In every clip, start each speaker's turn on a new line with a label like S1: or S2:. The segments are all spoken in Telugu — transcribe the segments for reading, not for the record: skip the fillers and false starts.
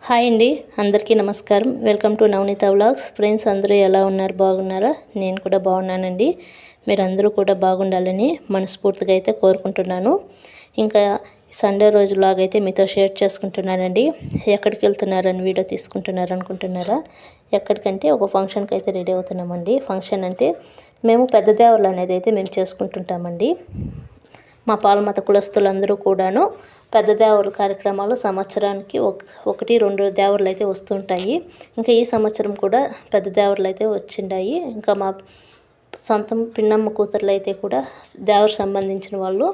S1: హాయ్ అండి, అందరికీ నమస్కారం. Welcome to Navaneetha vlogs. Friends, అందరూ ఎలా ఉన్నారు? బాగున్నారా? నేను కూడా బాగున్నానండి. మీరందరూ కూడా బాగుండాలని మనస్ఫూర్తిగా అయితే కోరుకుంటున్నాను. ఇంకా సండే రోజు వ్లాగ్ అయితే మీతో షేర్ చేసుకుంటున్నానండి. ఎక్కడికి వెళ్తున్నారని వీడియో తీసుకుంటున్నారు అనుకుంటున్నారా? ఎక్కడికంటే ఒక ఫంక్షన్కి అయితే రెడీ అవుతున్నామండి. ఫంక్షన్ అంటే మేము పెద్ద దేవర్లు అనేది అయితే మేము చేసుకుంటుంటామండి. మా పాలమత కులస్తులందరూ కూడాను పెద్ద దేవర కార్యక్రమాలు సంవత్సరానికి ఒకటి రెండు దేవర్లు అయితే వస్తుంటాయి. ఇంకా ఈ సంవత్సరం కూడా పెద్ద దేవర్లు అయితే వచ్చిండాయి. ఇంకా మా సొంతం పిన్నమ్మ కూతుర్లు అయితే కూడా దేవర్ సంబంధించిన వాళ్ళు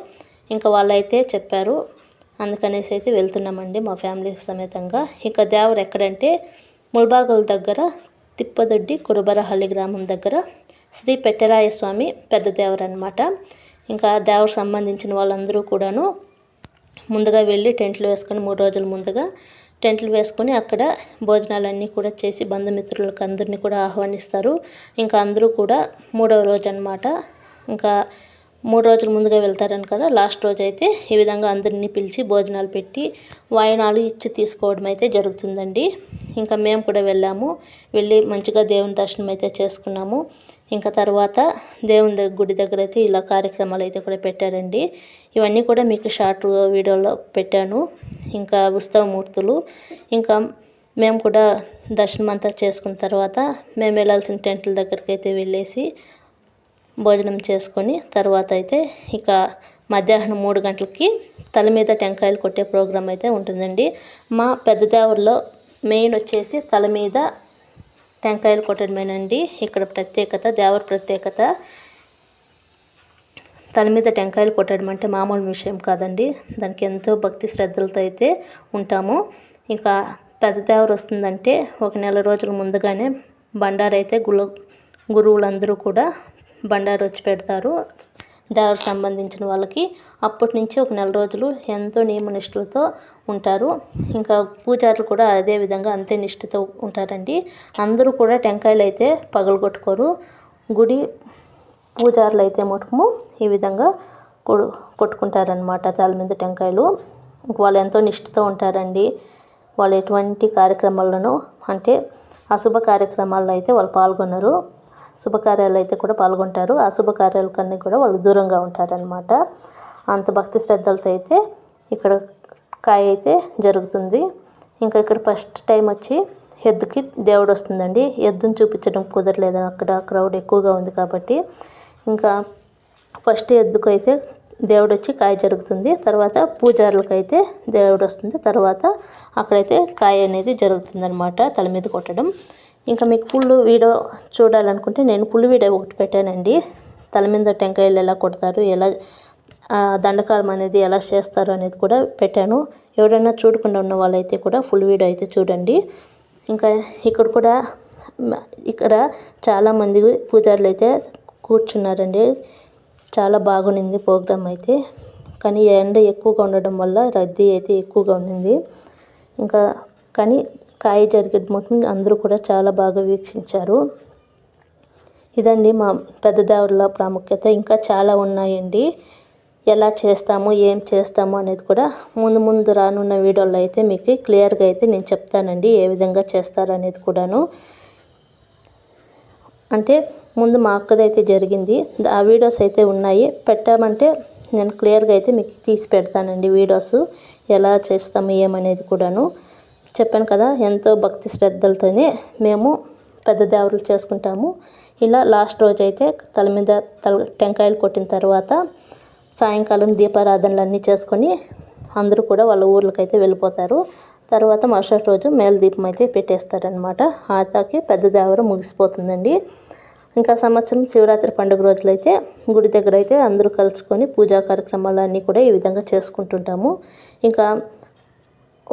S1: ఇంకా వాళ్ళైతే చెప్పారు. అందుకనేసి అయితే వెళ్తున్నామండి మా ఫ్యామిలీ సమేతంగా. ఇంకా దేవర్ ఎక్కడంటే ముల్బాగుల దగ్గర తిప్పదొడ్డి కురుబరహల్లి గ్రామం దగ్గర శ్రీ పెట్టరాయ స్వామి పెద్ద దేవర్ అనమాట. ఇంకా దేవర్ సంబంధించిన వాళ్ళందరూ కూడాను ముందుగా వెళ్ళి టెంట్లు వేసుకొని 3 రోజుల ముందుగా టెంట్లు వేసుకొని అక్కడ భోజనాలన్నీ కూడా చేసి బంధుమిత్రులకు అందరినీ కూడా ఆహ్వానిస్తారు. ఇంకా అందరూ కూడా 3వ రోజు అనమాట. ఇంకా 3 రోజుల ముందుగా వెళ్తారని కదా, లాస్ట్ రోజు అయితే ఈ విధంగా అందరినీ పిలిచి భోజనాలు పెట్టి వాయినాలు ఇచ్చి తీసుకోవడం అయితే జరుగుతుందండి. ఇంకా మేము కూడా వెళ్ళి మంచిగా దేవుని దర్శనం అయితే చేసుకున్నాము. ఇంకా తర్వాత దేవుని గుడి దగ్గర అయితే ఇలా కార్యక్రమాలు అయితే కూడా పెట్టారండి. ఇవన్నీ కూడా మీకు షార్ట్ వీడియోలో పెట్టాను. ఇంకా ఉత్సవమూర్తులు ఇంకా మేము కూడా దర్శనం అంతా చేసుకున్న తర్వాత మేము వెళ్ళాల్సిన టెంట్ల దగ్గరికి అయితే వెళ్ళేసి భోజనం చేసుకొని తర్వాత అయితే ఇక మధ్యాహ్నం 3 గంటలకి తల మీద టెంకాయలు కొట్టే ప్రోగ్రాం అయితే ఉంటుందండి. మా పెద్ద దేవర్లో మెయిన్ వచ్చేసి తల మీద టెంకాయలు కొట్టడమేనండి ఇక్కడ ప్రత్యేకత, దేవర ప్రత్యేకత. తల మీద టెంకాయలు కొట్టడం అంటే మామూలు విషయం కాదండి. దానికి ఎంతో భక్తి శ్రద్ధలతో అయితే ఉంటాము. ఇంకా పెద్ద దేవర వస్తుందంటే 1 నెల రోజుల ముందుగానే బండారు అయితే గురువులందరూ కూడా బండారు వచ్చి పెడతారు దేవర సంబంధించిన వాళ్ళకి. అప్పటి నుంచి 1 నెల రోజులు ఎంతో నియమనిష్టలతో ఉంటారు. ఇంకా పూజారులు కూడా అదే విధంగా అంతే నిష్ఠతో ఉంటారండి. అందరూ కూడా టెంకాయలు అయితే పగలగొట్టుకోరు. గుడి పూజారులు అయితే మటుకు ఈ విధంగా కొట్టుకుంటారనమాట తల మీద టెంకాయలు. వాళ్ళు ఎంతో నిష్ఠతో ఉంటారండి. వాళ్ళు ఎటువంటి కార్యక్రమాలను అంటే అశుభ కార్యక్రమాల్లో అయితే వాళ్ళు పాల్గొనరు. శుభకార్యాలు అయితే కూడా పాల్గొంటారు. అశుభ కార్యాల కన్నా కూడా వాళ్ళు దూరంగా ఉంటారనమాట. అంత భక్తి శ్రద్ధలతో అయితే ఇక్కడ కాయ అయితే జరుగుతుంది. ఇంకా ఇక్కడ ఫస్ట్ టైం వచ్చి ఎద్దుకి దేవుడు వస్తుందండి. ఎద్దును చూపించడం కుదరలేదు, అక్కడ క్రౌడ్ ఎక్కువగా ఉంది కాబట్టి. ఇంకా ఫస్ట్ ఎద్దుకు అయితే దేవుడు వచ్చి కాయ జరుగుతుంది. తర్వాత పూజారులకు అయితే దేవుడు వస్తుంది. తర్వాత అక్కడైతే కాయ అనేది జరుగుతుందనమాట తల మీద కొట్టడం. ఇంకా మీకు ఫుల్ వీడియో చూడాలనుకుంటే నేను ఫుల్ వీడియో ఒకటి పెట్టానండి. తల మీద టెంకాయలు ఎలా కొడతారు, ఎలా దండకాలం అనేది ఎలా చేస్తారు అనేది కూడా పెట్టాను. ఎవరైనా చూడకుండా ఉన్న వాళ్ళైతే కూడా ఫుల్ వీడియో అయితే చూడండి. ఇంకా ఇక్కడ చాలామంది పూజారులు అయితే కూర్చున్నారండి. చాలా బాగుంది ప్రోగ్రామ్ అయితే. కానీ ఎండ ఎక్కువగా ఉండడం వల్ల రద్దీ అయితే ఎక్కువగా ఉండింది. ఇంకా కానీ కాయ జరిగేది మొత్తం అందరూ కూడా చాలా బాగా వీక్షించారు. ఇదండి మా పెద్ద దేవరల ప్రాముఖ్యత. ఇంకా చాలా ఉన్నాయండి. ఎలా చేస్తాము, ఏం చేస్తాము అనేది కూడా ముందు రానున్న వీడియోలో అయితే మీకు క్లియర్గా అయితే నేను చెప్తానండి. ఏ విధంగా చేస్తారు అనేది కూడాను. అంటే ముందు మా అక్కదైతే జరిగింది, ఆ వీడియోస్ అయితే ఉన్నాయి. పెట్టామంటే నేను క్లియర్గా అయితే మీకు తీసి పెడతానండి వీడియోస్. ఎలా చేస్తాము ఏమనేది కూడాను చెప్పాను కదా. ఎంతో భక్తి శ్రద్ధలతోనే మేము పెద్ద దేవరలు చేసుకుంటాము. ఇలా లాస్ట్ రోజు అయితే తల మీద టెంకాయలు కొట్టిన తర్వాత సాయంకాలం దీపారాధనలు అన్నీ చేసుకొని అందరూ కూడా వాళ్ళ ఊర్లకైతే వెళ్ళిపోతారు. తర్వాత మరుసటి రోజు మేళదీపం అయితే పెట్టేస్తారనమాట. ఆతాకి పెద్ద దేవర ముగిసిపోతుందండి. ఇంకా సంవత్సరం శివరాత్రి పండుగ రోజులైతే గుడి దగ్గర అయితే అందరూ కలుసుకొని పూజా కార్యక్రమాలు అన్నీ కూడా ఈ విధంగా చేసుకుంటుంటాము. ఇంకా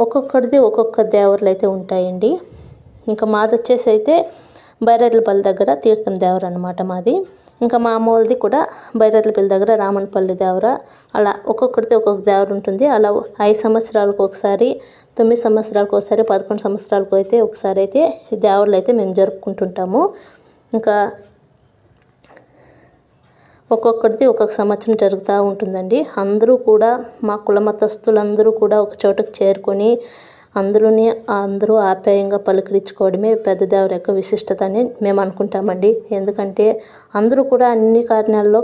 S1: ఒక్కొక్కరిది ఒక్కొక్క దేవరలు అయితే ఉంటాయండి. ఇంకా మాది వచ్చేసి అయితే బైరెడ్లపల్లి దగ్గర తీర్థం దేవర అనమాట మాది. ఇంకా మా అమ్మోళ్ళది కూడా బైరెడ్లపల్లి దగ్గర రామన్పల్లి దేవర. అలా ఒక్కొక్కరిది ఒక్కొక్క దేవర ఉంటుంది. అలా 5 సంవత్సరాలకు ఒకసారి, 9 సంవత్సరాలకు ఒకసారి, 11 సంవత్సరాలకు అయితే ఒకసారి అయితే ఈ దేవరలు అయితే మేము జరుపుకుంటుంటాము. ఇంకా ఒక్కొక్కరిది ఒక్కొక్క సంవత్సరం జరుగుతూ ఉంటుందండి. అందరూ కూడా మా కుల మతస్థులందరూ కూడా ఒక చోటుకు చేరుకొని అందరూ ఆప్యాయంగా పలకరించుకోవడమే పెద్ద దేవర యొక్క విశిష్టత అని మేము అనుకుంటామండి. ఎందుకంటే అందరూ కూడా అన్ని కార్యాల్లో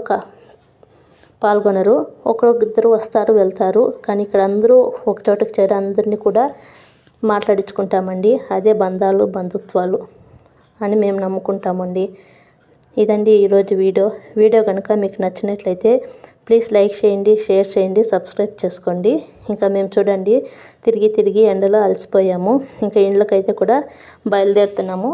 S1: పాల్గొనరు. ఒకరిద్దరు వస్తారు వెళ్తారు. కానీ ఇక్కడ అందరూ ఒక చోటకి చేరి అందరినీ కూడా మాట్లాడించుకుంటామండి. అదే బంధుత్వాలు అని మేము నమ్ముకుంటామండి. ఇదండి ఈరోజు వీడియో కనుక మీకు నచ్చినట్లయితే ప్లీజ్ లైక్ చేయండి, షేర్ చేయండి, సబ్స్క్రైబ్ చేసుకోండి. ఇంకా మేము చూడండి తిరిగి ఎండలో అలసిపోయాము. ఇంకా ఇండ్లకైతే కూడా బయలుదేరుతున్నాము.